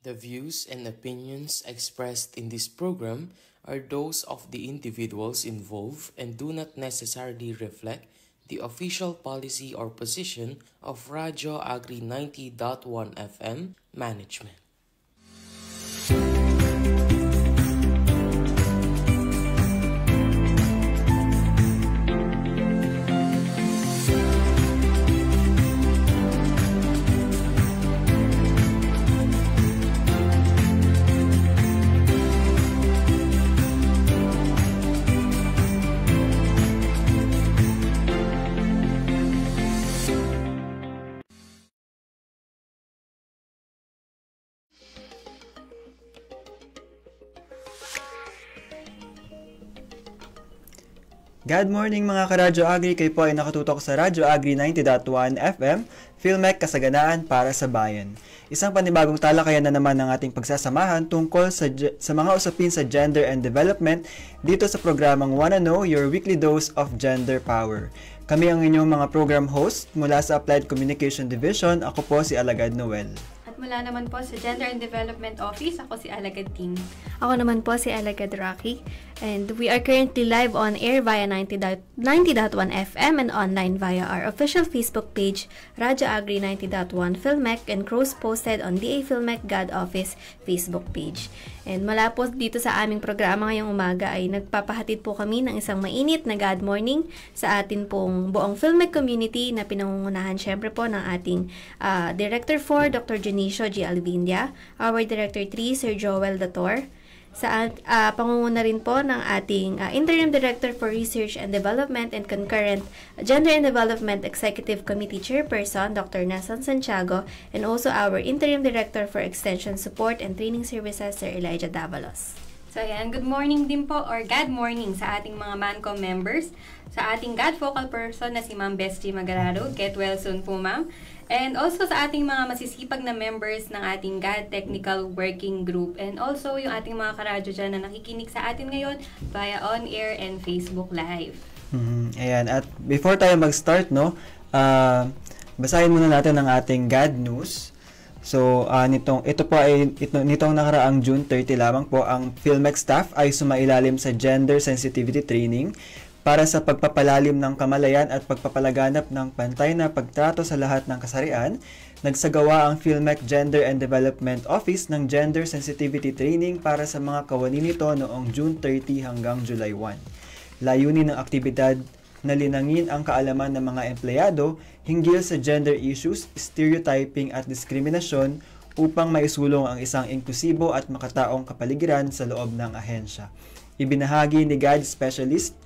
The views and opinions expressed in this program are those of the individuals involved and do not necessarily reflect the official policy or position of Radyo Agri 90.1 FM management. Good morning mga ka-Radyo Agri, kayo po ay nakatutok sa Radyo Agri 90.1 FM, Philmec Kasaganaan para sa Bayan. Isang panibagong talakayan na naman ng ating pagsasamahan tungkol sa mga usapin sa gender and development dito sa programang Wanna Know, Your Weekly Dose of Gender Power. Kami ang inyong mga program host mula sa Applied Communication Division. Ako po si Alagad Noel. At mula naman po sa Gender and Development Office, ako si Alagad Ting. Ako naman po si Alagad Rocky. And we are currently live on air via 90.1 FM and online via our official Facebook page, Radyo Agri 90.1 Philmec, and cross-posted on DA Philmec God Office Facebook page. And mula po dito sa aming programa ngayong umaga ay nagpapahatid po kami ng isang mainit na God morning sa atin pong buong Philmec community na pinangungunahan syempre po ng ating Director 4, Dr. Janicio G. Alvindia, our Director 3, Sir Joel Dator, sa pangunguna rin po ng ating Interim Director for Research and Development and Concurrent Gender and Development Executive Committee Chairperson, Dr. Nelson Santiago, and also our Interim Director for Extension Support and Training Services, Sir Elijah Davalos. So ayan, good morning din po or God morning sa ating mga MANCOM members, sa ating God focal person na si Ma'am Bestie Magararo, get well soon po ma'am. And also sa ating mga masisipag na members ng ating GAD Technical Working Group. And also yung ating mga karadyo dyan na nakikinig sa atin ngayon via on-air and Facebook Live. Ayan, at before tayo mag-start, basahin muna natin ang ating GAD News. So, nitong nakaraang June 30 lamang po, ang Philmec staff ay sumailalim sa Gender Sensitivity Training para sa pagpapalalim ng kamalayan at pagpapalaganap ng pantay na pagtrato sa lahat ng kasarian. Nagsagawa ang Philmec Gender and Development Office ng Gender Sensitivity Training para sa mga kawani nito noong June 30 hanggang July 1. Layunin ng aktibidad na linangin ang kaalaman ng mga empleyado hinggil sa gender issues, stereotyping at diskriminasyon upang maisulong ang isang inklusibo at makataong kapaligiran sa loob ng ahensya. Ibinahagi ni GAD Specialist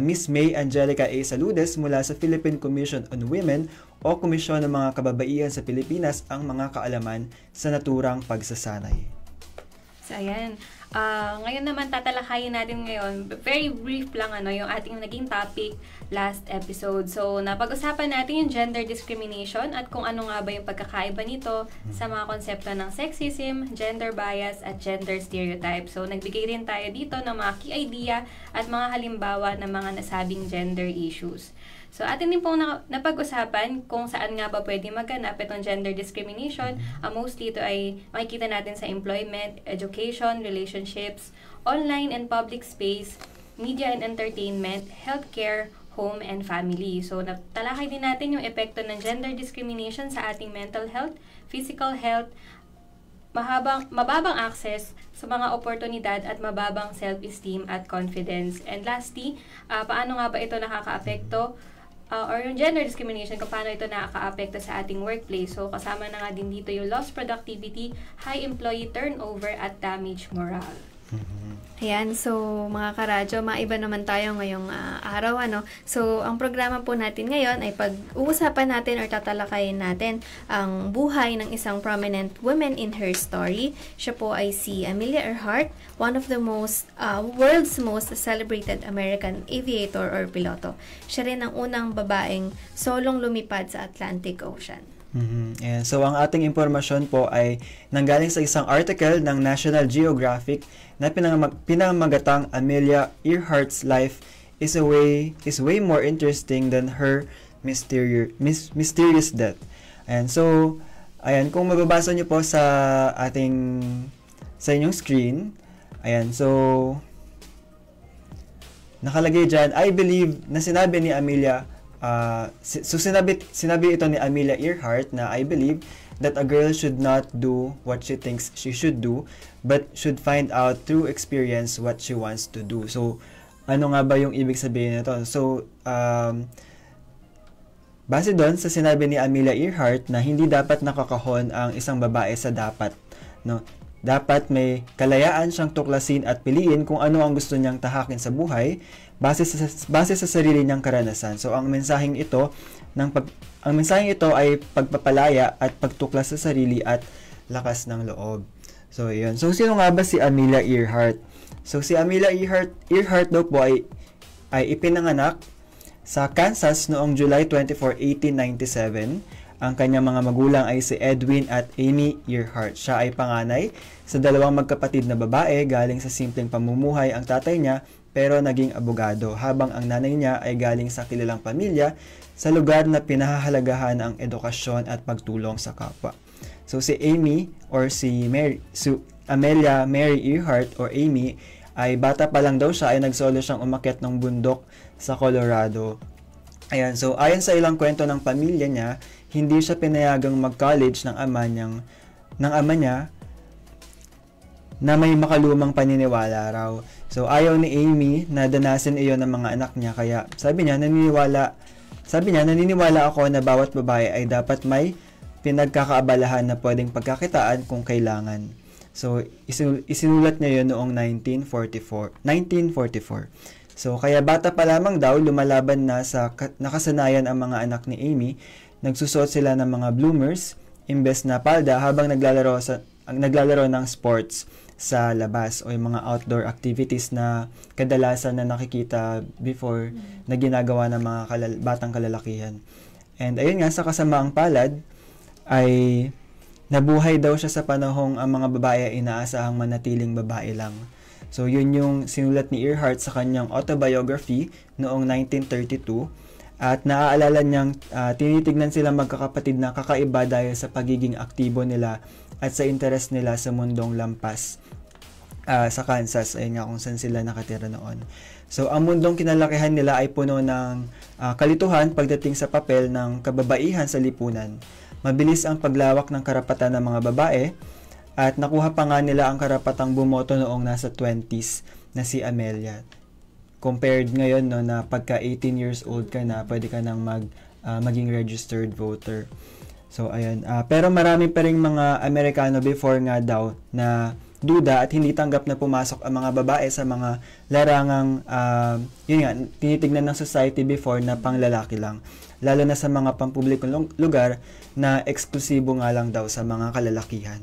Miss May Angelica A. Saludes mula sa Philippine Commission on Women o Komisyon ng mga Kababaihan sa Pilipinas ang mga kaalaman sa naturang pagsasanay. So ayan, ngayon naman tatalakayin natin ngayon, very brief lang yung ating naging topic last episode. So napag-usapan natin yung gender discrimination at kung ano nga ba yung pagkakaiba nito sa mga konsepto ng sexism, gender bias at gender stereotype. So nagbigay rin tayo dito ng mga key idea at mga halimbawa ng mga nasabing gender issues. So atin din pong napag-usapan kung saan nga ba pwede maganap itong gender discrimination. Mostly ito ay makikita natin sa employment, education, relationships, online and public space, media and entertainment, healthcare, home and family. So natalakay din natin yung epekto ng gender discrimination sa ating mental health, physical health, mababang access sa mga oportunidad at mababang self-esteem at confidence. And lastly, paano nga ba ito nakakaapekto or yung gender discrimination, kung paano ito nakaka-apekto sa ating workplace. So, kasama na nga din dito yung lost productivity, high employee turnover, at damaged morale. Ayan, so mga karadyo, maiba naman tayo ngayong araw, So, ang programa po natin ngayon ay pag-uusapan natin or tatalakayin natin ang buhay ng isang prominent woman in her story. Siya po ay si Amelia Earhart, one of the world's most celebrated American aviator or piloto. Siya rin ang unang babaeng solong lumipad sa Atlantic Ocean. And so, ang ating impormasyon po ay nanggaling sa isang article ng National Geographic na pinamagatang Amelia Earhart's life is way more interesting than her mysterious death. And so, Ayan, kung mababasa nyo po sa inyong screen, ayan, so, nakalagay dyan, I believe, na sinabi ni Amelia, sinabi ito ni Amelia Earhart na I believe that a girl should not do what she thinks she should do, but should find out through experience what she wants to do. So, ano nga ba yung ibig sabihin nito? So, base doon sa sinabi ni Amelia Earhart na hindi dapat nakakahon ang isang babae sa dapat, no? Dapat may kalayaan siyang tuklasin at piliin kung ano ang gusto niyang tahakin sa buhay base sa sarili niyang karanasan. So ang mensaheng ito ay pagpapalaya at pagtuklas sa sarili at lakas ng loob. So yun. So sino nga ba si Amelia Earhart? So si Amelia Earhart daw po ay ipinanganak sa Kansas noong July 24, 1897. Ang kanyang mga magulang ay si Edwin at Amy Earhart. Siya ay panganay sa dalawang magkapatid na babae. Galing sa simpleng pamumuhay ang tatay niya pero naging abogado, habang ang nanay niya ay galing sa kilalang pamilya sa lugar na pinahahalagahan ang edukasyon at pagtulong sa kapwa. So si Amy or Amelia Mary Earhart or Amy ay bata pa lang daw siya ay nagsolo siyang umakyat ng bundok sa Colorado. Ayan, so ayon sa ilang kwento ng pamilya niya, hindi siya pinayagang mag-college ng ama niya na may makalumang paniniwala raw. So ayaw ni Amy na danasin iyon ng mga anak niya, kaya sabi niya naniniwala ako na bawat babae ay dapat may pinagkakaabalahan na pwedeng pagkakitaan kung kailangan. So isinulat niya yun noong 1944. So kaya bata pa lamang daw lumalaban na sa nakasanayan ang mga anak ni Amy. Nagsusuot sila ng mga bloomers imbes na palda habang naglalaro ng sports sa labas o yung mga outdoor activities na kadalasan na nakikita before na ginagawa ng mga batang kalalakihan. And ayun nga, sa kasamaang palad ay nabuhay daw siya sa panahong ang mga babae ay inaasahang manatiling babae lang. So yun yung sinulat ni Earhart sa kanyang autobiography noong 1932. At naaalala niyang tinitignan sila magkakapatid na kakaiba dahil sa pagiging aktibo nila at sa interes nila sa mundong lampas sa Kansas, ayun nga kung saan sila nakatira noon. So ang mundong kinalakihan nila ay puno ng kalituhan pagdating sa papel ng kababaihan sa lipunan. Mabilis ang paglawak ng karapatan ng mga babae at nakuha pa nga nila ang karapatang bumoto noong nasa 20s na si Amelia. Compared ngayon no, na pagka 18 years old ka na, pwede ka nang maging registered voter. So ayun, pero marami pa ring mga Amerikano before nga daw na duda at hindi tanggap na pumasok ang mga babae sa mga larangang yun nga, tinitignan ng society before na panglalaki lang. Lalo na sa mga pampublikong lugar na eksklusibo nga lang daw sa mga kalalakihan.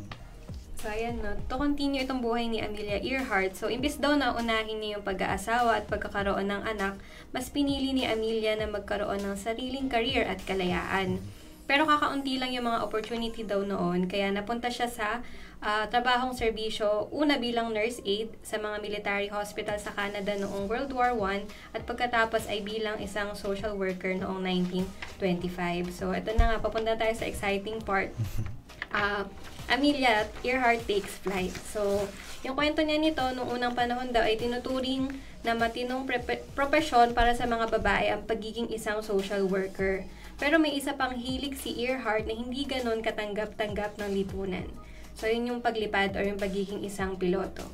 So, ayan, no? To continue itong buhay ni Amelia Earhart, so, imbis daw na unahin niya yung pag-aasawa at pagkakaroon ng anak, mas pinili ni Amelia na magkaroon ng sariling career at kalayaan. Pero kakaunti lang yung mga opportunity daw noon, kaya napunta siya sa trabahong serbisyo, una bilang nurse aide sa mga military hospital sa Canada noong World War I, at pagkatapos ay bilang isang social worker noong 1925. So, ito na nga, papunta tayo sa exciting part. Amelia Earhart takes flight. So, yung kwento niya nito, noong unang panahon daw ay tinuturing na matinong propesyon para sa mga babae ang pagiging isang social worker. Pero may isa pang hilig si Earhart na hindi ganon katanggap-tanggap ng lipunan. So, yun yung paglipad or yung pagiging isang piloto.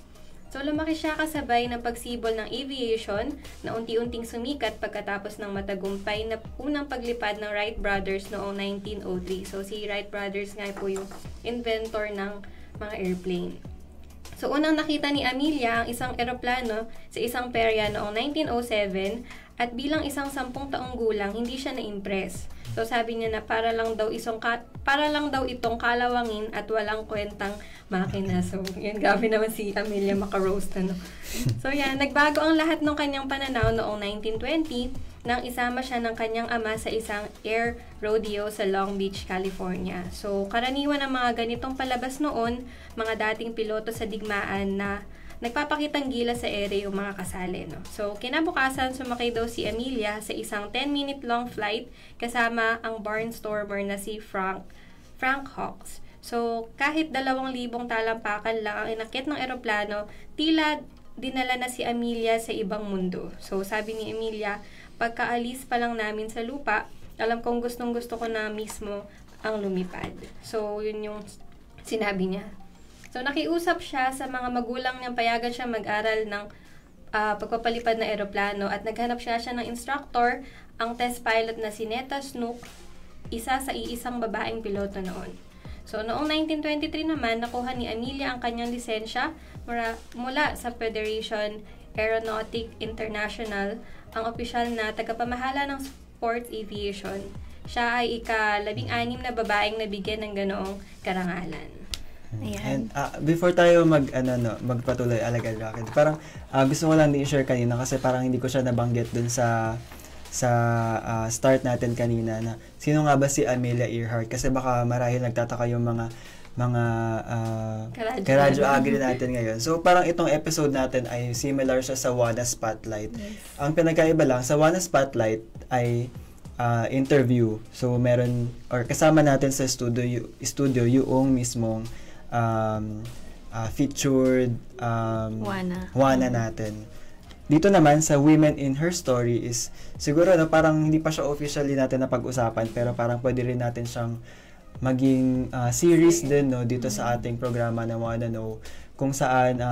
So, lumaki siya kasabay ng pagsibol ng aviation na unti-unting sumikat pagkatapos ng matagumpay na unang paglipad ng Wright Brothers noong 1903. So, si Wright Brothers nga po yung inventor ng mga airplane. So, unang nakita ni Amelia ang isang eroplano sa isang perya noong 1907 at bilang isang 10 taong gulang, hindi siya na-impress. So, sabi niya na para lang daw itong kalawangin at walang kwentang makina. So, yun, grabe naman si Amelia maka-roast, ano. So, yan, nagbago ang lahat ng kanyang pananaw noong 1920 nang isama siya ng kanyang ama sa isang air rodeo sa Long Beach, California. So, karaniwan ng mga ganitong palabas noon, mga dating piloto sa digmaan na nagpapakitang gila sa ere yung mga kasali, no? So, kinabukasan, sumakay daw si Amelia sa isang 10-minute long flight kasama ang barnstormer na si Frank Hawks. So, kahit 2,000 talampakan lang ang inakit ng eroplano, tila dinala na si Amelia sa ibang mundo. So, sabi ni Amelia, pagkaalis pa lang namin sa lupa, alam kong gustong-gusto ko na mismo ang lumipad. So, yun yung sinabi niya. So, nakiusap siya sa mga magulang niyang payagan siya mag-aral ng pagpapalipad na eroplano at naghanap siya ng instructor, ang test pilot na si Netta Snook, isa sa iisang babaeng piloto noon. So, noong 1923 naman, nakuha ni Amelia ang kanyang lisensya mula sa Federation Aeronautic International, ang opisyal na tagapamahala ng sports aviation. Siya ay ika-16 na babaeng nabigyan ng ganoong karangalan. And before tayo magpatuloy, Alagad Rocky, parang gusto ko lang din i-share kanina kasi parang hindi ko siya nabanggit dun sa start natin kanina na sino nga ba si Amelia Earhart, kasi baka marahil nagtataka yung mga Karadyo Agri natin ngayon. So parang itong episode natin ay similar siya sa WANA Spotlight. Yes. Ang pinagkaiba lang sa WANA Spotlight ay interview. So meron or kasama natin sa studio yung mismong featured WANA natin. Dito naman sa Women in Her Story is siguro parang hindi pa siya officially natin na pag-usapan, pero parang pwede rin natin siyang maging series din dito sa ating programa na Wanna Know, kung saan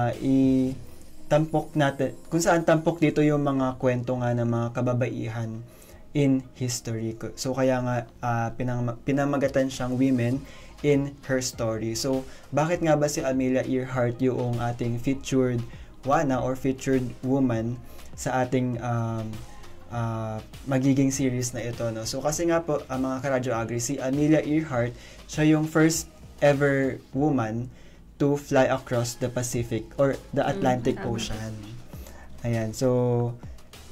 kung saan tampok dito yung mga kwento nga ng mga kababaihan in history. So kaya nga pinamagatan siyang Women in Her Story. So bakit nga ba si Amelia Earhart yung ating featured WANA or featured woman sa ating magiging series na ito, no? So kasi nga po, mga Karadyo Agri, si Amelia Earhart, siya yung first ever woman to fly across the Pacific or the Atlantic Ocean. Ayan, so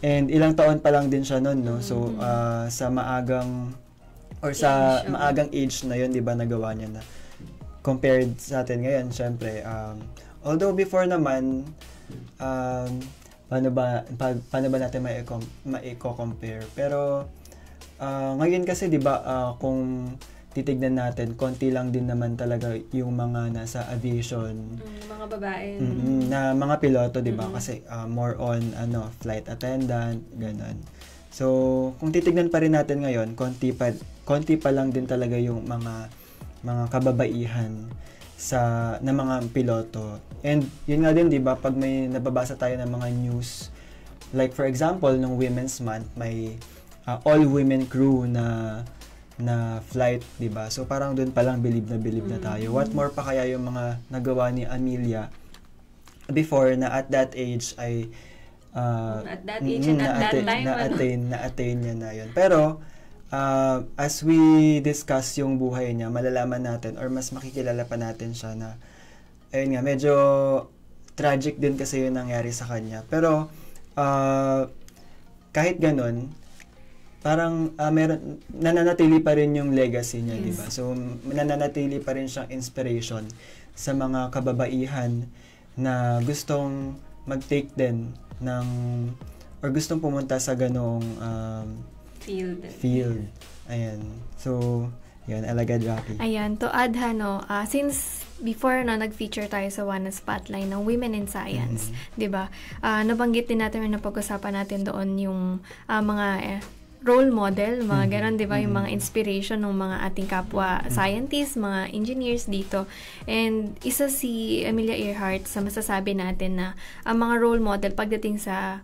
and ilang taon pa lang din siya noon, no? So sa maagang age na yun, 'di ba, nagawa niya na. Compared sa atin ngayon, syempre, although before naman paano ba natin mai-compare, pero ngayon kasi 'di ba, kung titignan natin, konti lang din naman talaga yung mga nasa aviation, mga babae na mga piloto, 'di ba? Kasi more on flight attendant, ganun. So kung titignan pa rin natin ngayon, konti pa lang din talaga yung mga kababaihan na mga piloto. And yun nga din, 'di ba, pag may nababasa tayo ng mga news, like for example, nung Women's Month, may all women crew na flight, 'di ba? So parang doon pa lang believe na tayo. What more pa kaya yung mga nagawa ni Amelia before na at that age ay na-attain niya na yun. Pero as we discuss yung buhay niya, malalaman natin or mas makikilala pa natin siya na ayun nga, medyo tragic din kasi yung nangyari sa kanya. Pero kahit ganun, parang nananatili pa rin yung legacy niya, yes. 'Di ba? So nananatili pa rin siyang inspiration sa mga kababaihan na gustong mag-take din ng or gustong pumunta sa ganong field. Ayan. So, yun, Alagad Rocky. Ayan, to add since before nag-feature tayo sa WANA Spotlight ng Women in Science, 'di ba? Nabanggit din natin na pag-usapan natin doon yung mga role model, mga ganon, 'di ba? Yung mga inspiration ng mga ating kapwa scientists, mga engineers dito. And isa si Amelia Earhart sa masasabi natin na ang mga role model pagdating sa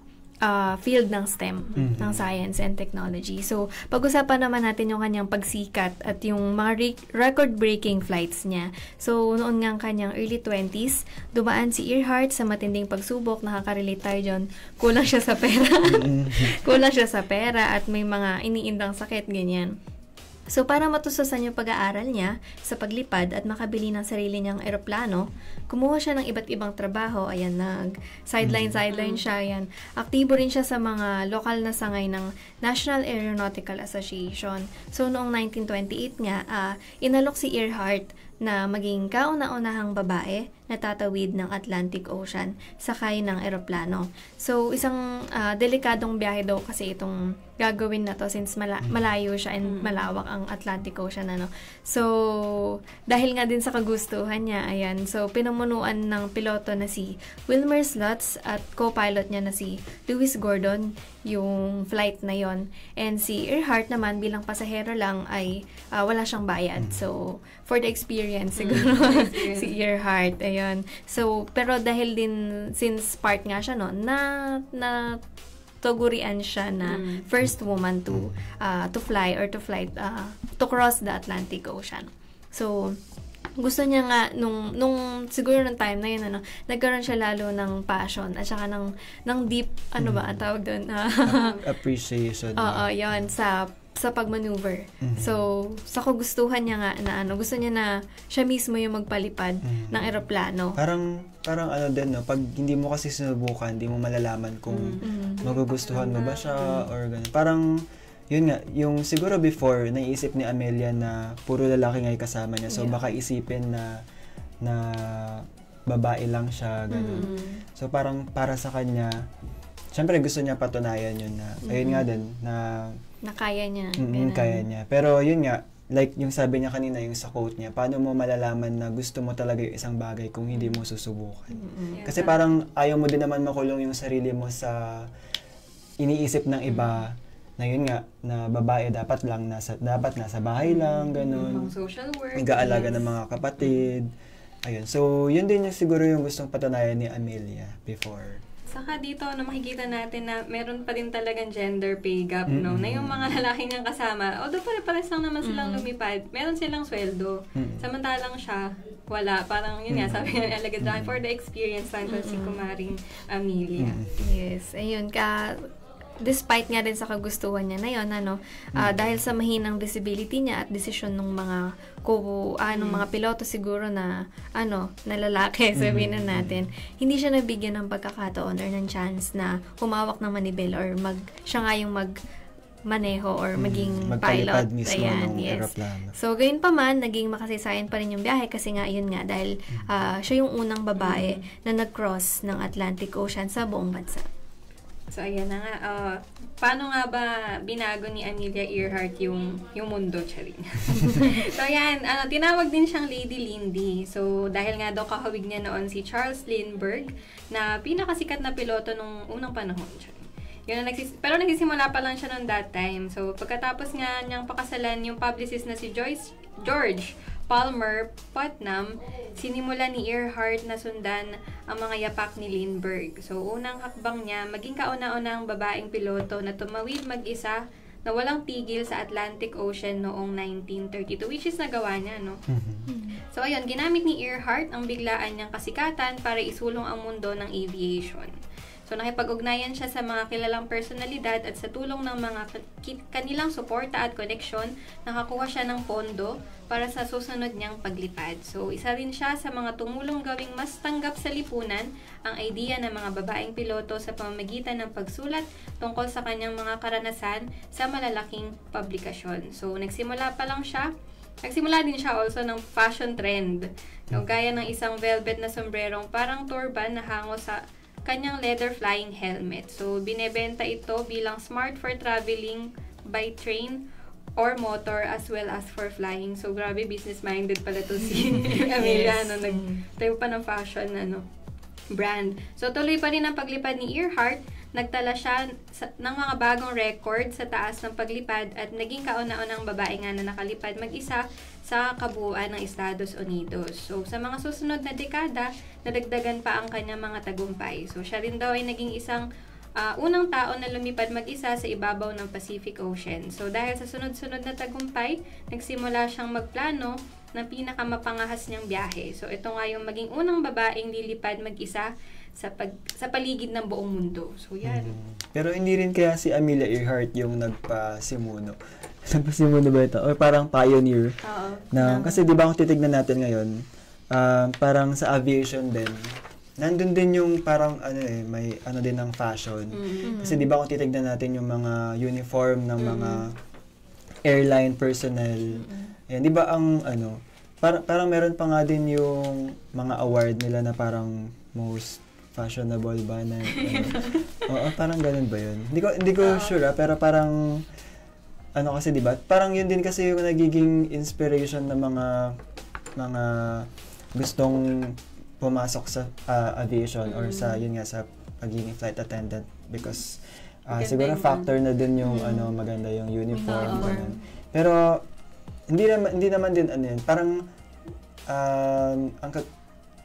field ng STEM, ng Science and Technology. So, pag-usapan naman natin yung kanyang pagsikat at yung mga record-breaking flights niya. So, noon nga kanyang early 20s, dumaan si Earhart sa matinding pagsubok. Nakaka-relate tayo dyan. Kulang siya sa pera. Kulang siya sa pera at may mga iniindang sakit, ganyan. So, para matustusan yung pag-aaral niya sa paglipad at makabili ng sarili niyang eroplano, kumuha siya ng iba't ibang trabaho. Ayan, sideline siya. Ayan. Aktibo rin siya sa mga lokal na sangay ng National Aeronautical Association. So, noong 1928 nga, inalok si Earhart na maging kauna-unahang babae na tatawid ng Atlantic Ocean sakay ng eroplano. So, isang delikadong biyahe daw kasi itong gagawin na to since malayo siya and malawak ang Atlantic Ocean, ano. So, dahil nga din sa kagustuhan niya, ayan, so pinamunuan ng piloto na si Wilmer Slutz at co-pilot niya na si Lewis Gordon yung flight na yon. And si Earhart naman bilang pasahero lang ay wala siyang bayad. So, for the experience siguro si Earhart, ayun. So, pero dahil din since part nga siya no, na tugurian siya na first woman to fly or to cross the Atlantic Ocean. So, gusto niya nga nung siguro nung time na yun, ano, nagkaroon siya lalo ng passion at saka ng deep, ano ba ang tawag doon? Appreciation. Oo, yun, sa pagmaneuver. So, sa kagustuhan niya nga na ano, gusto niya na siya mismo yung magpalipad ng eroplano. Parang ano din, no, pag hindi mo kasi sinubukan, hindi mo malalaman kung magugustuhan mo ba siya or gano'n. Parang yun nga, yung siguro before, naiisip ni Amelia na puro lalaki nga yung kasama niya. So, baka isipin na babae lang siya, gano'n. So, parang para sa kanya, syempre gusto niya patunayan yun na, ayun nga din, na kaya niya. Kaya niya. Pero yun nga, like yung sabi niya kanina, yung sa quote niya, paano mo malalaman na gusto mo talaga yung isang bagay kung hindi mo susubukan? Kasi parang ayaw mo din naman makulong yung sarili mo sa iniisip ng iba, na yun nga, na babae dapat nasa bahay lang, ganun. Social work. Nag-aalaga ng mga kapatid. Ayun. So, yun din yung siguro yung gustong patunayan ni Amelia before. Saka dito, makikita natin na meron pa din talagang gender pay gap, no? Na yung mga lalaki niyang kasama, although pare-pares lang naman silang lumipad, meron silang sweldo. Samantalang siya, wala. Parang yun nga, sabi nga Alagad for the experience lang si Kumaring Amelia. Yes, ayun despite nga din sa kagustuhan niya na yun, ano, dahil sa mahinang visibility niya at desisyon ng mga mga piloto siguro na lalaki, sabihin na natin, hindi siya nabigyan ng pagkakataon or ng chance na humawak ng manibela or siya nga yung maneho or maging pilot. Mismo ng aeroplano. So, gayon pa man, naging makasaysayan pa rin yung biyahe kasi nga, yun nga, dahil siya yung unang babae na nag-cross ng Atlantic Ocean sa buong bansa. So, ayan na nga. Paano nga ba binago ni Amelia Earhart yung mundo, Charing? So, ayan. Tinawag din siyang Lady Lindy. So, dahil nga daw kahawig niya noon si Charles Lindbergh na pinakasikat na piloto nung unang panahon, Charing. Pero nagsisimula pa lang siya noon that time. So, pagkatapos nga niyang pakasalan yung publicist na si George Palmer Putnam, sinimula ni Earhart na sundan ang mga yapak ni Lindbergh. So, unang hakbang niya, maging kauna-unang babaeng piloto na tumawid mag-isa na walang tigil sa Atlantic Ocean noong 1932, which is nagawa niya, no? So, ayun, ginamit ni Earhart ang biglaan niyang kasikatan para isulong ang mundo ng aviation. So, nakipag-ugnayan siya sa mga kilalang personalidad at sa tulong ng mga kanilang suporta at koneksyon, nakakuha siya ng pondo para sa susunod niyang paglipad. So, isa rin siya sa mga tumulong gawing mas tanggap sa lipunan ang idea ng mga babaeng piloto sa pamamagitan ng pagsulat tungkol sa kanyang mga karanasan sa malalaking publikasyon. So, nagsimula din siya also ng fashion trend. No, gaya ng isang velvet na sombrerong parang turban na hango sa kanyang leather flying helmet. So, binebenta ito bilang smart for traveling by train or motor as well as for flying. So, grabe, business-minded pala to si Amelia. Nagtayo pa ng fashion brand. So, tuloy pa rin ang paglipad ni Earhart. Nagtala siya ng mga bagong record sa taas ng paglipad at naging kauna-unang babae nga na nakalipad mag-isa sa kabuuan ng Estados Unidos. So, sa mga susunod na dekada, nadagdagan pa ang kanyang mga tagumpay. So, siya rin daw ay naging isang unang tao na lumipad mag-isa sa ibabaw ng Pacific Ocean. So, dahil sa sunod-sunod na tagumpay, nagsimula siyang magplano ng pinakamapangahas niyang biyahe. So, ito nga yung maging unang babaeng lilipad mag-isa sa paligid ng buong mundo. So, yan. Pero hindi rin kaya si Amelia Earhart yung nagpasimuno. Nagpasimuno ba ito? O parang pioneer? Oo. Kasi di ba kung titignan natin ngayon, parang sa aviation din, nandun din yung parang may din ng fashion. Kasi di ba kung titignan natin yung mga uniform ng mga airline personnel, yan, di ba ang parang meron pa nga din yung mga award nila na parang most fashionable ba na oo, parang ganun ba yun? Hindi ko sure pero parang ano kasi 'di ba? Parang yun din kasi yung nagiging inspiration ng mga gustong pumasok sa aviation or sa yun nga sa pagiging flight attendant because siguro factor na din yung maganda yung uniform ganun. Pero hindi naman din ano yun. Parang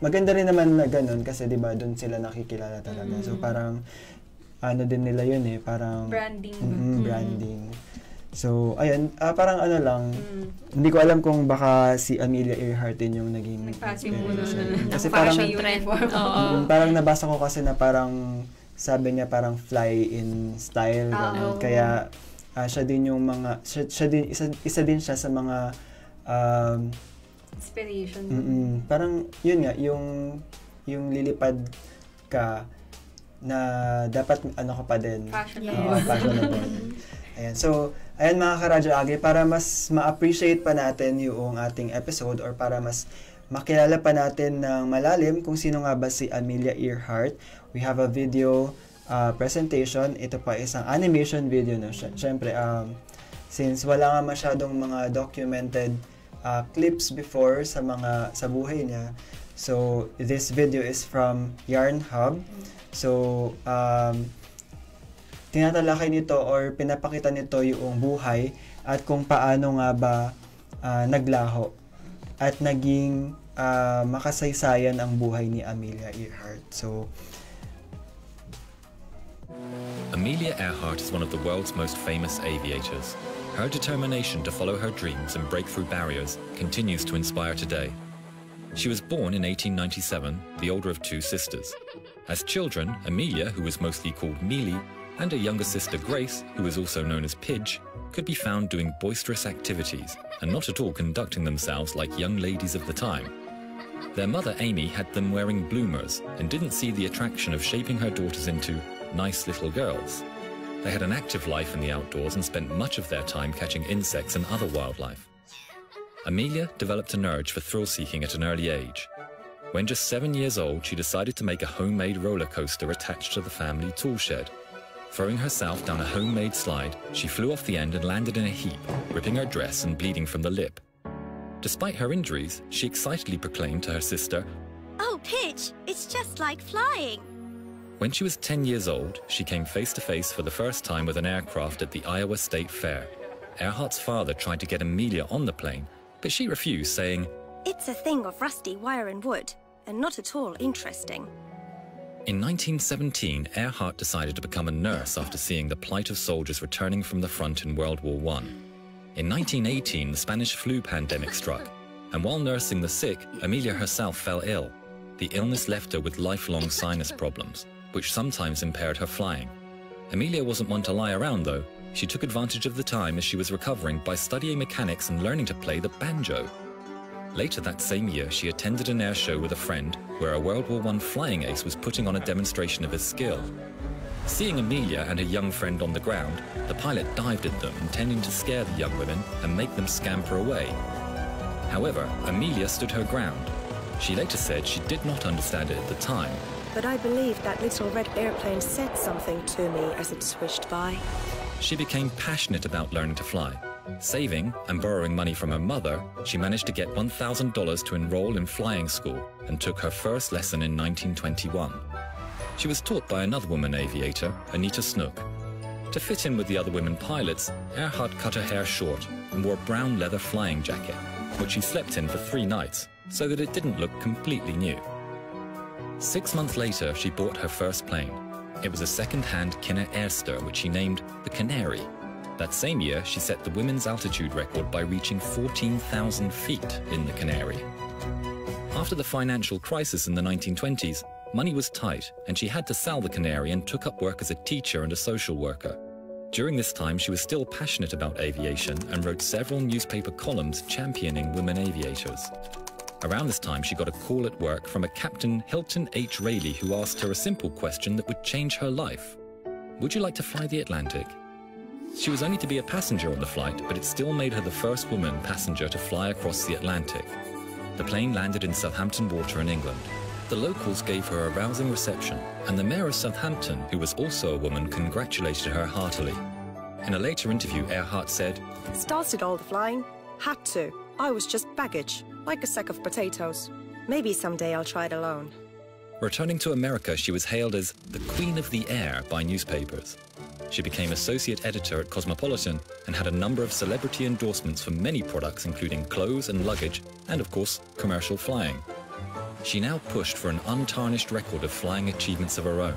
maganda rin naman na ganun kasi 'di ba doon sila nakikilala talaga. So parang ano din nila yun parang branding. So ayun, parang ano lang. Hindi ko alam kung baka si Amelia Earhart din yung naging kasi parang parang nabasa ko kasi na parang sabi niya parang fly in style ganun. Kaya siya din yung mga siya din isa din siya sa mga inspiration. Parang yun nga yung lilipad ka na dapat ano ka pa din fashionable. Ayan. So ayan mga ka-Radyo Agri, para mas ma-appreciate pa natin yung ating episode or para mas makilala pa natin ng malalim kung sino nga ba si Amelia Earhart, we have a video presentation. Ito pa isang animation video. No? Siyempre, since wala nga masyadong mga documented clips before sa buhay niya, so this video is from Yarn Hub. So, tinatalakay nito or pinapakita nito yung buhay at kung paano nga ba naglaho at naging makasaysayan ang buhay ni Amelia Earhart. So, Amelia Earhart is one of the world's most famous aviators. Her determination to follow her dreams and break through barriers continues to inspire today. She was born in 1897, the older of two sisters. As children, Amelia, who was mostly called Mealy, and her younger sister Grace, who was also known as Pidge, could be found doing boisterous activities and not at all conducting themselves like young ladies of the time. Their mother Amy had them wearing bloomers and didn't see the attraction of shaping her daughters into nice little girls. They had an active life in the outdoors and spent much of their time catching insects and other wildlife. Amelia developed an urge for thrill-seeking at an early age. When just 7 years old, she decided to make a homemade roller coaster attached to the family tool shed. Throwing herself down a homemade slide, she flew off the end and landed in a heap, ripping her dress and bleeding from the lip. Despite her injuries, she excitedly proclaimed to her sister, "Oh, Pidge, it's just like flying." When she was 10 years old, she came face to face for the first time with an aircraft at the Iowa State Fair. Earhart's father tried to get Amelia on the plane, but she refused, saying, "It's a thing of rusty wire and wood, and not at all interesting." In 1917, Earhart decided to become a nurse after seeing the plight of soldiers returning from the front in World War I. In 1918, the Spanish flu pandemic struck, and while nursing the sick, Amelia herself fell ill. The illness left her with lifelong sinus problems, which sometimes impaired her flying. Amelia wasn't one to lie around, though. She took advantage of the time as she was recovering by studying mechanics and learning to play the banjo. Later that same year, she attended an air show with a friend where a World War I flying ace was putting on a demonstration of his skill. Seeing Amelia and her young friend on the ground, the pilot dived at them, intending to scare the young women and make them scamper away. However, Amelia stood her ground. She later said she did not understand it at the time. But I believe that little red airplane said something to me as it swished by. She became passionate about learning to fly. Saving and borrowing money from her mother, she managed to get $1,000 to enroll in flying school and took her first lesson in 1921. She was taught by another woman aviator, Anita Snook. To fit in with the other women pilots, Earhart cut her hair short and wore a brown leather flying jacket, which she slept in for 3 nights so that it didn't look completely new. 6 months later, she bought her first plane. It was a second-hand Kinner Airster, which she named the Canary. That same year, she set the women's altitude record by reaching 14,000 feet in the Canary. After the financial crisis in the 1920s, money was tight and she had to sell the Canary and took up work as a teacher and a social worker. During this time, she was still passionate about aviation and wrote several newspaper columns championing women aviators. Around this time, she got a call at work from a Captain Hilton H. Rayleigh who asked her a simple question that would change her life. Would you like to fly the Atlantic? She was only to be a passenger on the flight, but it still made her the first woman passenger to fly across the Atlantic. The plane landed in Southampton Water in England. The locals gave her a rousing reception, and the mayor of Southampton, who was also a woman, congratulated her heartily. In a later interview, Earhart said, Started all the flying. Had to. I was just baggage, like a sack of potatoes. Maybe someday I'll try it alone. Returning to America, she was hailed as the Queen of the Air by newspapers. She became associate editor at Cosmopolitan and had a number of celebrity endorsements for many products, including clothes and luggage, and of course, commercial flying. She now pushed for an untarnished record of flying achievements of her own.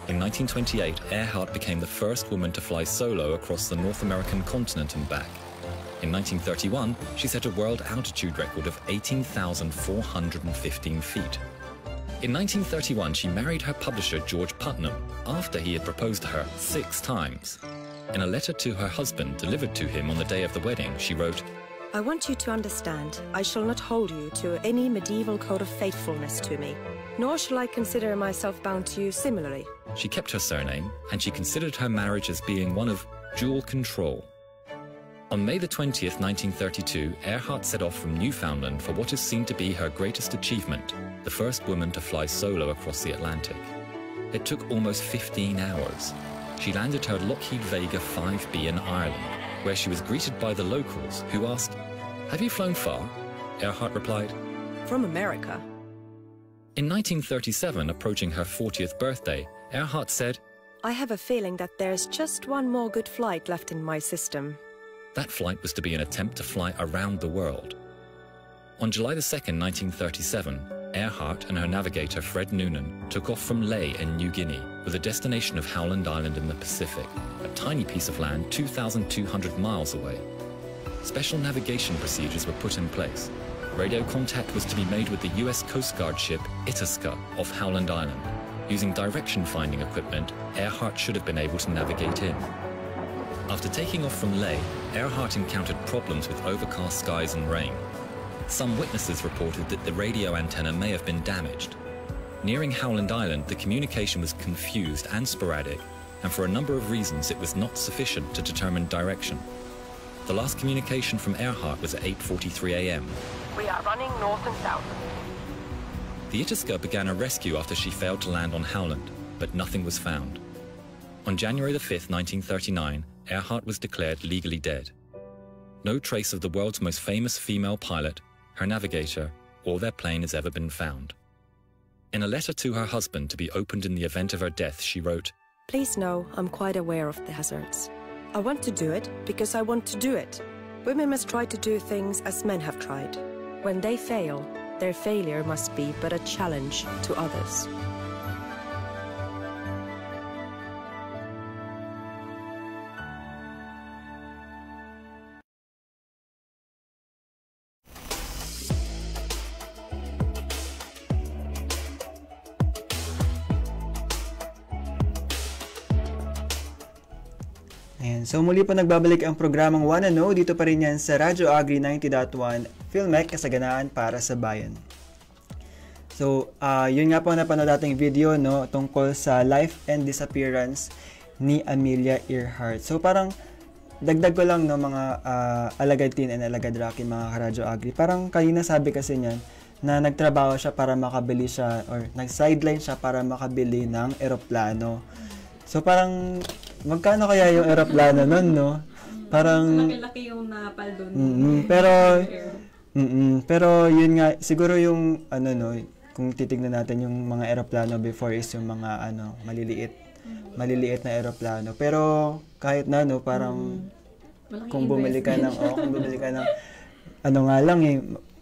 In 1928, Earhart became the first woman to fly solo across the North American continent and back. In 1931, she set a world altitude record of 18,415 feet. In 1931, she married her publisher George Putnam after he had proposed to her 6 times. In a letter to her husband delivered to him on the day of the wedding, she wrote, I want you to understand, I shall not hold you to any medieval code of faithfulness to me, nor shall I consider myself bound to you similarly. She kept her surname, and she considered her marriage as being one of dual control. On May the 20th, 1932, Earhart set off from Newfoundland for what is seen to be her greatest achievement, the first woman to fly solo across the Atlantic. It took almost 15 hours. She landed her Lockheed Vega 5B in Ireland, where she was greeted by the locals, who asked, Have you flown far? Earhart replied, From America. In 1937, approaching her 40th birthday, Earhart said, I have a feeling that there's just one more good flight left in my system. That flight was to be an attempt to fly around the world. On July 2, 1937, Earhart and her navigator Fred Noonan took off from Lae in New Guinea with a destination of Howland Island in the Pacific, a tiny piece of land 2,200 miles away. Special navigation procedures were put in place. Radio contact was to be made with the US Coast Guard ship Itasca off Howland Island. Using direction-finding equipment, Earhart should have been able to navigate in. After taking off from Lae, Earhart encountered problems with overcast skies and rain. Some witnesses reported that the radio antenna may have been damaged. Nearing Howland Island, the communication was confused and sporadic, and for a number of reasons it was not sufficient to determine direction. The last communication from Earhart was at 8:43 a.m. We are running north and south. The Itasca began a rescue after she failed to land on Howland, but nothing was found. On January 5, 1939, Earhart was declared legally dead. No trace of the world's most famous female pilot, her navigator, or their plane has ever been found. In a letter to her husband to be opened in the event of her death, she wrote, Please know I'm quite aware of the hazards. I want to do it because I want to do it. Women must try to do things as men have tried. When they fail, their failure must be but a challenge to others. Ayan. So muli po nagbabalik ang programang Wanna Know dito pa rin yan sa Radyo Agri 90.1 Filmek, kasaganaan para sa bayan. So, yun nga po napanood nating video, no, tungkol sa life and disappearance ni Amelia Earhart. So parang dagdag ko lang, no, mga alagad teen and alagad Rocky, mga karadyo agri. Parang kanina sabi kasi niyan na nagtrabaho siya para makabili siya or nag-sideline siya para makabili ng eroplano. So parang magkano kaya yung eroplano nun, no? Parang laki-laki yung napal doon. Pero yun nga siguro yung ano, no, kung titignan natin yung mga eroplano before is yung mga maliliit na eroplano. Pero kahit na, no, parang kung bumili ka ng ano nga lang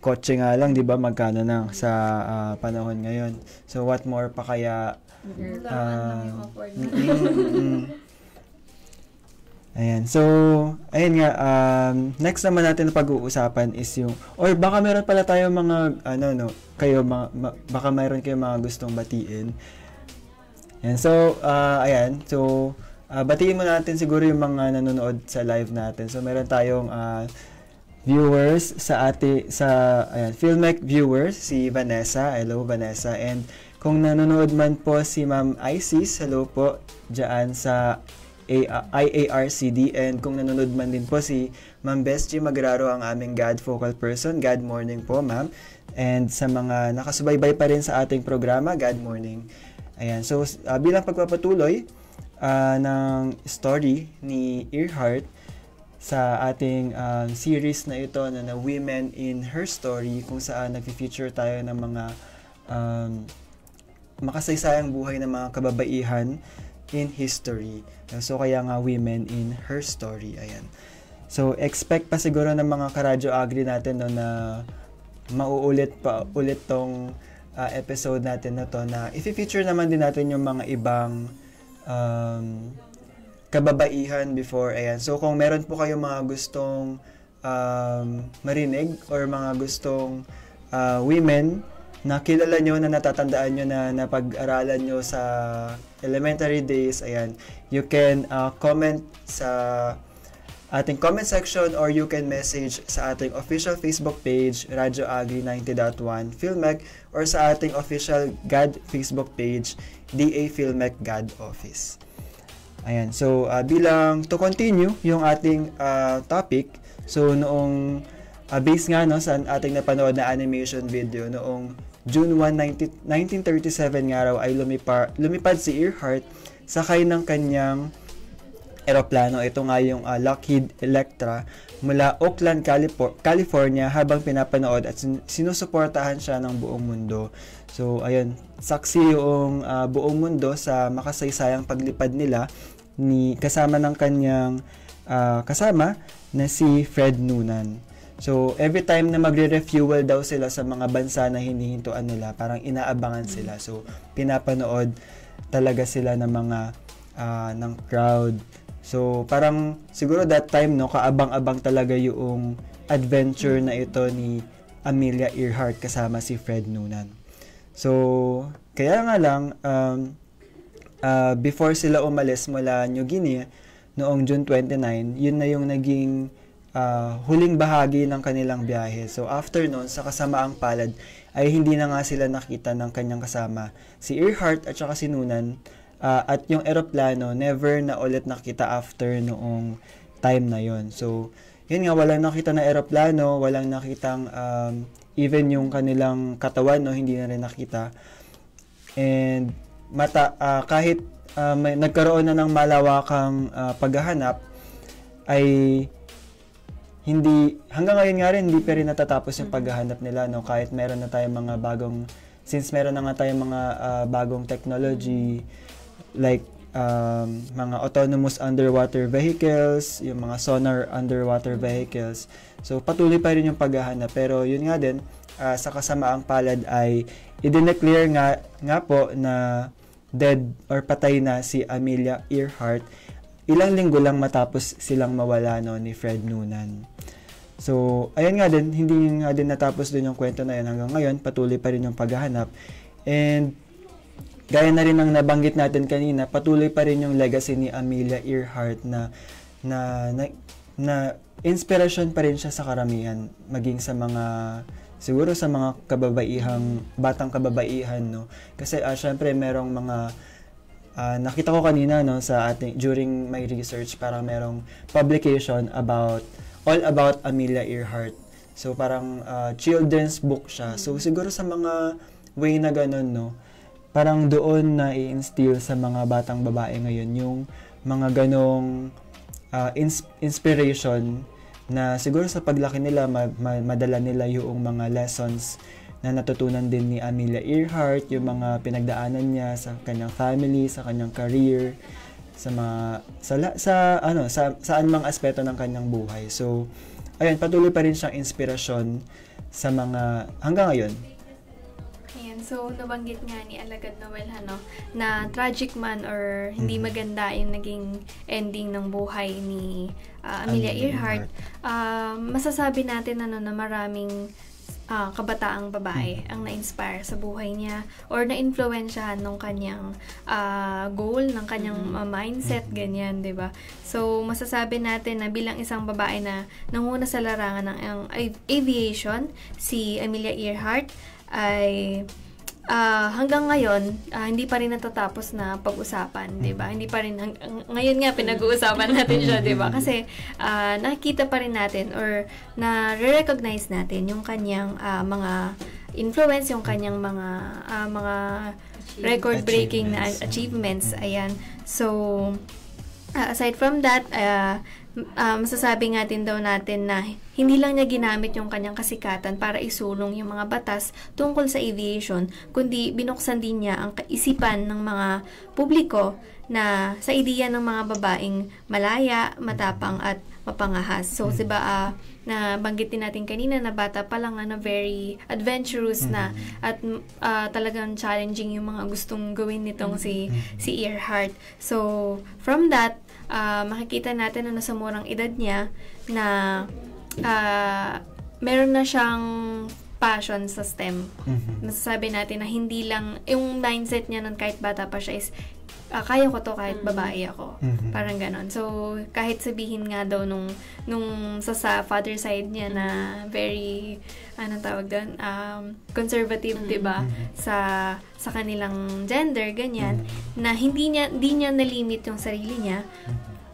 kotse nga lang, 'di ba? Magkano na sa panahon ngayon. So what more pa kaya Ayan. So, ayun nga, next naman natin na pag-uusapan is yung, or baka meron pala tayo mga, kayo, baka mayroon kayo mga gustong batiin. Ayan. So, ayan. So, batiin mo natin siguro yung mga nanonood sa live natin. So, meron tayong viewers ayan, Filmek viewers, si Vanessa. Hello, Vanessa. And kung nanonood man po si Ma'am Isis, hello po, dyan sa IARCD. And kung nanonood man din po si Ma'am Bestie Magraro, ang aming GAD focal person. God morning po, ma'am. And sa mga nakasubaybay pa rin sa ating programa, God morning. Ayan, so bilang pagpapatuloy ng story ni Earhart sa ating series na ito na Women in Her Story, kung saan nag-feature tayo ng mga makasaysayang buhay ng mga kababaihan in history. So kaya nga Women in Her Story. Ayan. So expect pa siguro ng mga karadyo agri natin na mauulit pa ulit tong episode natin na to, na i-feature naman din natin yung mga ibang kababaihan before. Ayan. So, kung meron po kayo mga gustong marinig or mga gustong women na kilala nyo, na natatandaan nyo, na napag-aralan nyo sa elementary days, ayan, you can comment sa ating comment section, or you can message sa ating official Facebook page, Radyo Agri 90.1 PhilMec, or sa ating official GAD Facebook page, DA PhilMec GAD Office. Ayan, so bilang to continue yung ating topic, so noong based nga no sa ating napanood na animation video, noong June 1, 1937 nga raw ay lumipad si Earhart sakay ng kanyang eroplano. Ito nga yung Lockheed Electra mula Oakland, California, habang pinapanood at sinusuportahan siya ng buong mundo. So, ayun, saksi yung buong mundo sa makasaysayang paglipad nila kasama ng kanyang kasama na si Fred Noonan. So, every time na magre-refuel daw sila sa mga bansa na hinihintuan nila, parang inaabangan sila. So, pinapanood talaga sila ng mga ng crowd. So, parang siguro that time, no, kaabang-abang talaga yung adventure na ito ni Amelia Earhart kasama si Fred Noonan. So, kaya nga lang, before sila umalis mula New Guinea, noong June 29, yun na yung naging huling bahagi ng kanilang biyahe. So, after nun, sa kasamaang palad, ay hindi na nga sila nakita ng kanyang kasama, si Earhart at saka si Noonan, at yung eroplano, never na ulit nakita after noong time na yon. So, yun nga, walang nakita na eroplano, walang nakitang even yung kanilang katawan, no, hindi na rin nakita. And kahit may nagkaroon na ng malawakang paghahanap, ay hindi, hanggang ngayon nga rin, hindi pa rin natatapos yung paghahanap nila, no, kahit meron na tayong mga bagong, since meron na nga tayong mga bagong technology, like mga autonomous underwater vehicles, yung mga sonar underwater vehicles. So, patuloy pa rin yung paghahanap. Pero yun nga din, sa kasamaang palad ay i-declare nga po na dead or patay na si Amelia Earhart ilang linggo lang matapos silang mawala, no, ni Fred Noonan. So, ayun nga din, hindi nga din natapos din yung kwento na yun. Hanggang ngayon, patuloy pa rin yung paghahanap. And gaya na rin ng nabanggit natin kanina, patuloy pa rin yung legacy ni Amelia Earhart na inspirasyon pa rin siya sa karamihan, maging sa mga, siguro sa mga batang kababaihan, no? Kasi syempre merong mga nakita ko kanina, no, sa ating during my research, parang merong publication all about Amelia Earhart. So parang children's book siya. So siguro sa mga way na ganun, no, parang doon na i-instill sa mga batang babae ngayon yung mga ganong inspiration na siguro sa paglaki nila madala nila yung mga lessons na natutunan din ni Amelia Earhart, yung mga pinagdaanan niya sa kanyang family, sa kanyang career, sa saan mang aspeto ng kanyang buhay. So, ayun, patuloy pa rin siyang inspirasyon sa mga hanggang ngayon. Ayan, so nabanggit nga ni Alagad Noel na tragic man or hindi maganda yung naging ending ng buhay ni Amelia Earhart. Masasabi natin na maraming kabataang babae ang na-inspire sa buhay niya or na-influensyahan ng kanyang goal, ng kanyang mindset, ganyan, 'di ba? So, masasabi natin na bilang isang babae na nanguna sa larangan ng aviation, si Amelia Earhart ay hanggang ngayon, hindi pa rin natatapos na pag-usapan, di ba? Hindi pa rin, ngayon nga pinag-uusapan natin siya, di ba? Kasi nakikita pa rin natin or na-recognize natin yung kanyang mga influence, yung kanyang mga record-breaking na achievements. Ayan. So, aside from that, masasabi nga din daw natin na hindi lang niya ginamit yung kanyang kasikatan para isulong yung mga batas tungkol sa aviation, kundi binuksan din niya ang kaisipan ng mga publiko na sa ideya ng mga babaeng malaya, matapang at mapangahas. So, diba, nabanggitin natin kanina na bata pa lang very adventurous na at talagang challenging yung mga gustong gawin nitong si Earhart. So, from that, makikita natin na nasa murang edad niya na meron na siyang passion sa STEM. Masasabi natin na hindi lang, yung mindset niya nun kahit bata pa siya is, kaya ko to kahit babae ako. Parang ganon. So, kahit sabihin nga daw nung sa father side niya na very, anong tawag doon, conservative, diba? Sa kanilang gender, ganyan, na hindi niya nalimit yung sarili niya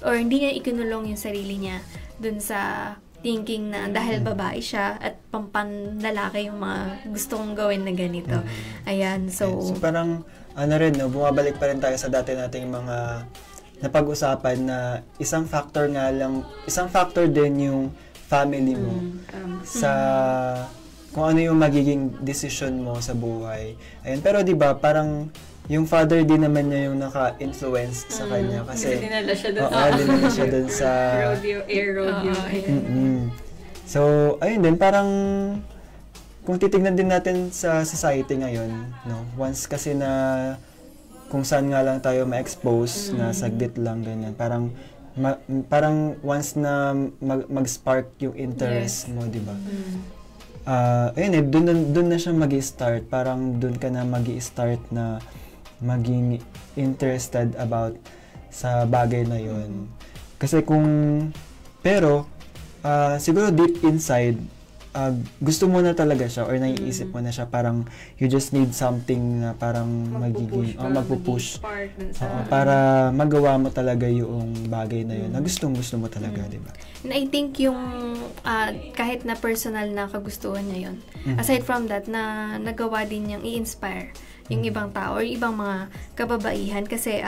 or hindi niya ikinulong yung sarili niya dun sa thinking na dahil babae siya at pampanlalaki yung mga gustong gawin na ganito. Ayan, so parang rin, no, bumabalik pa rin tayo sa dati nating mga napag-usapan na isang factor din yung family mo sa kung ano yung magiging decision mo sa buhay. Ayun, pero 'di ba, parang yung father din naman niya yung naka-influence sa kanya kasi dinala siya doon dinala siya doon sa air rodeo. So, ayun din, parang kung titignan din natin sa society ngayon, no, once kasi na kung saan nga lang tayo ma-expose na saglit lang ganyan, parang once na mag-spark yung interest mo, di ba? Ayun doon na siya magi-start, parang doon ka na magi-start na maging interested about sa bagay na yun. Kasi pero siguro deep inside, gusto mo na talaga siya or naiisip mo na siya, parang you just need something na parang magpupush para magawa mo talaga yung bagay na yun na gustong mo talaga, di ba? And I think yung kahit na personal na kagustuhan niya yun, aside from that, na nagawa din niyang i-inspire yung ibang tao or ibang mga kababaihan kasi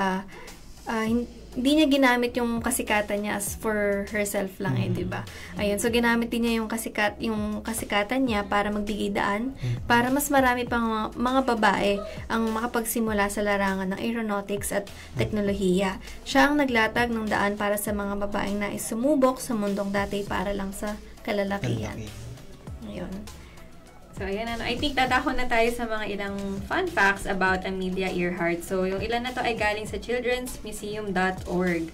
hindi niya ginamit yung kasikatan niya as for herself lang di ba? Ayun, so ginamit din niya yung kasikatan niya para magbigay daan para mas marami pang mga babae ang makapagsimula sa larangan ng aeronautics at teknolohiya. Siya ang naglatag ng daan para sa mga babaeng nais sumubok sa mundong dati para lang sa kalalakihan. Ayun. So, ayan, I think tatahon na tayo sa mga ilang fun facts about Amelia Earhart. So, yung ilan na to ay galing sa childrensmuseum.org.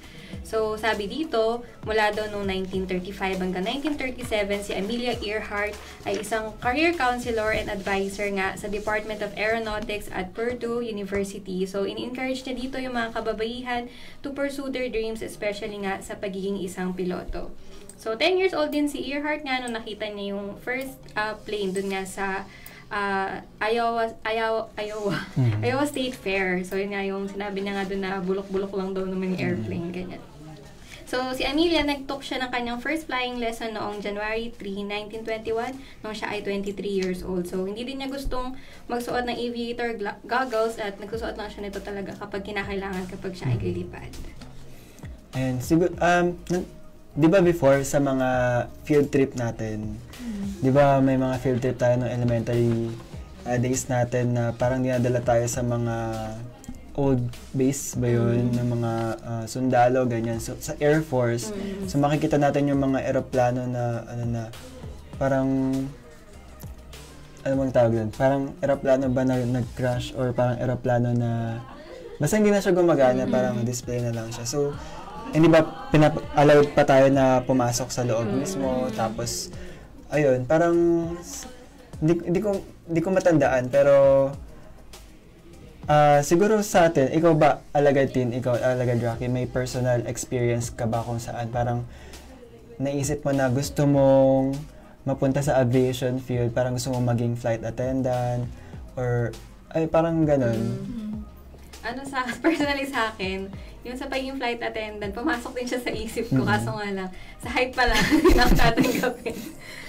So, sabi dito, mula daw noong 1935 hanggang 1937, si Amelia Earhart ay isang career counselor and advisor nga sa Department of Aeronautics at Purdue University. So, in-encourage niya dito yung mga kababaihan to pursue their dreams, especially nga sa pagiging isang piloto. So, 10 years old din si Earhart nga nung nakita niya yung first plane dun nga sa Iowa State Fair. So, yun nga yung sinabi niya nga dun na bulok-bulok lang daw naman yung airplane, ganyan. So, si Amelia, nag-took siya ng kanyang first flying lesson noong January 3, 1921, nung siya ay 23 years old. So, hindi din niya gustong magsuot ng aviator goggles at nagsusuot lang siya nito talaga kapag kinakailangan kapag siya ay lilipad. And siguro, di ba before sa mga field trip natin, di ba may mga field trip tayo ng elementary days natin na parang dinadala tayo sa mga old base ba yun, ng mga sundalo, ganyan. So, sa Air Force, so makikita natin yung mga eroplano na parang, ano bang tawag doon? Parang eroplano ba na nag-crash or parang eroplano na, basta hindi na siya gumagana, parang display na lang siya. So, hindi ba allowed pa tayo na pumasok sa loob mismo, tapos ayun, parang hindi ko matandaan, pero siguro sa atin, ikaw ba Alagad Rocky, may personal experience ka ba kung saan parang naisip mo na gusto mong mapunta sa aviation field, parang gusto mong maging flight attendant or Ay, parang ganun. Personally sa akin, yung sa pagiging flight attendant, pumasok din siya sa isip ko, kaso nga lang, sa height pa lang, hindi na ako tatanggapin.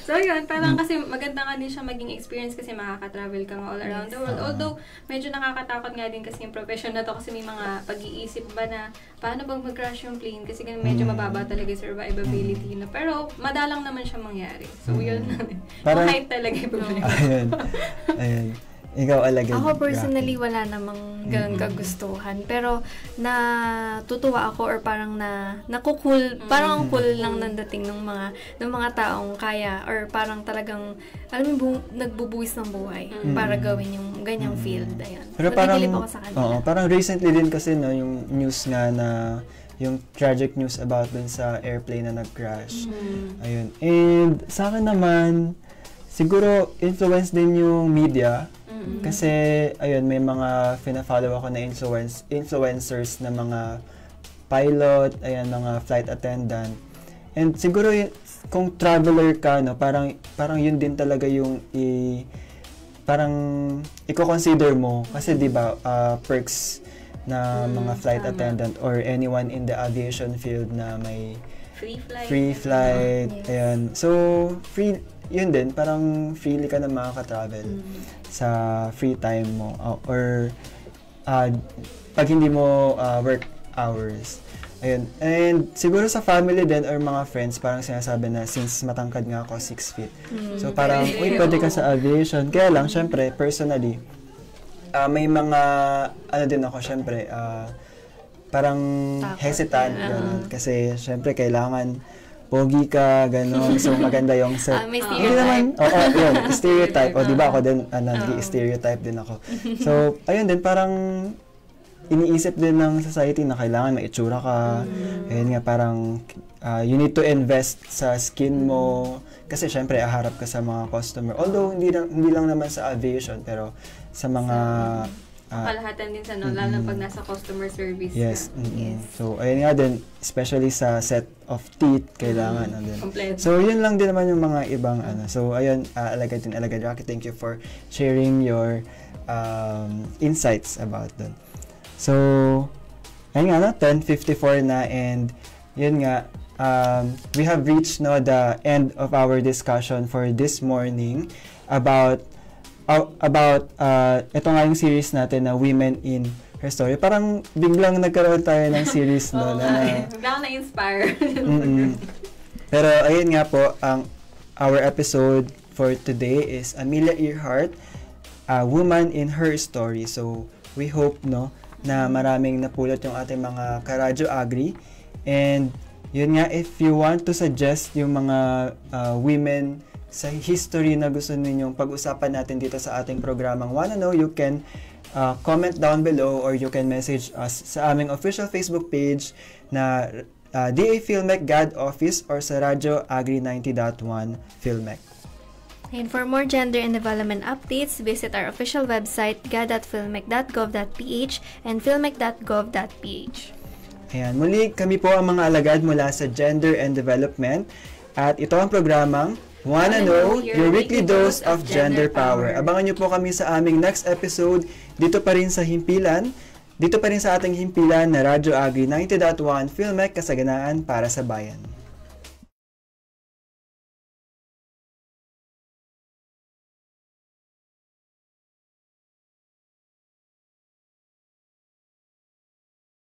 So yun, parang kasi maganda nga din siya maging experience kasi makaka-travel ka nga all around the world. Although, medyo nakakatakot nga din kasi yung profession na to kasi may mga pag-iisip ba na paano bang mag-crash yung plane kasi medyo mababa talaga yung survivability. No? Pero madalang naman siya mangyari. So yun, yung height talaga yung problema. Ayun. Ikaw, Alagad. Ako personally, wala namang ganun kagustuhan. Pero, natutuwa ako or parang nakukul, parang ang cool lang nandating ng mga taong kaya or parang talagang, alam mo, nagbubuwis ng buhay para gawin yung ganyang field. Ayan. Pero parang, ako sa kanila. Parang recently din kasi, no, yung news nga na, yung tragic news about dun sa airplane na nag-crash. Ayun. And, sa akin naman, siguro, influence din yung media. Kasi, ayun, may mga fina-follow ako na influencers na mga pilot, ayan, mga flight attendant. And siguro, kung traveler ka, no, parang yun din talaga yung parang i-consider mo. Kasi, di ba, perks na mga flight attendant or anyone in the aviation field na may free flight. Yes. Ayan. So, yun din, parang freely ka na makaka-travel sa free time mo or pag hindi mo work hours. Ayun. And siguro sa family din or mga friends, parang sinasabi na since matangkad nga ako 6 feet. So parang, pwede ka sa aviation. Kaya lang, syempre, personally, may mga, din ako, syempre, parang hesitant. Kasi syempre, kailangan pogi ka, gano'n. So, maganda yung set. May stereotype. Yun, stereotype. O, di ba ako din, nag-stereotype din ako. So, ayun din, parang iniisip din ng society na kailangan may itsura ka. Ayun nga, parang you need to invest sa skin mo. Kasi, syempre, aharap ka sa mga customer. Although, hindi lang naman sa aviation, pero sa mga kalahatan din sa lalo pag nasa customer service. Yes. So, ayun nga din, especially sa set of teeth, kailangan. So, yun lang din naman yung mga ibang So, ayun, Alagad Rocky, thank you for sharing your insights about that. So, ayun nga, 10:54 na, and yun nga, we have reached the end of our discussion for this morning about ito nga yung series natin na Women in Her Story. Parang biglang nagkaroon tayo ng series biglang na-inspire. Pero ayun nga po, our episode for today is Amelia Earhart, a Woman in Her Story. So we hope na maraming napulot yung ating mga Karadyo Agri. And yun nga, if you want to suggest yung mga women sa history na gusto ninyong pag-usapan natin dito sa ating programang Wanna Know, you can comment down below or you can message us sa aming official Facebook page na DA Filmec GAD Office or sa Radyo Agri 90.1 Filmec. And for more gender and development updates, visit our official website gad.filmec.gov.ph and filmec.gov.ph. Ayan, muli kami po ang mga alagad mula sa Gender and Development at ito ang programang Wanna Know, your weekly dose of gender power. Abangan niyo po kami sa aming next episode dito pa rin sa ating himpilan na Radyo Agri 90.1 Filmec, kasaganaan para sa bayan.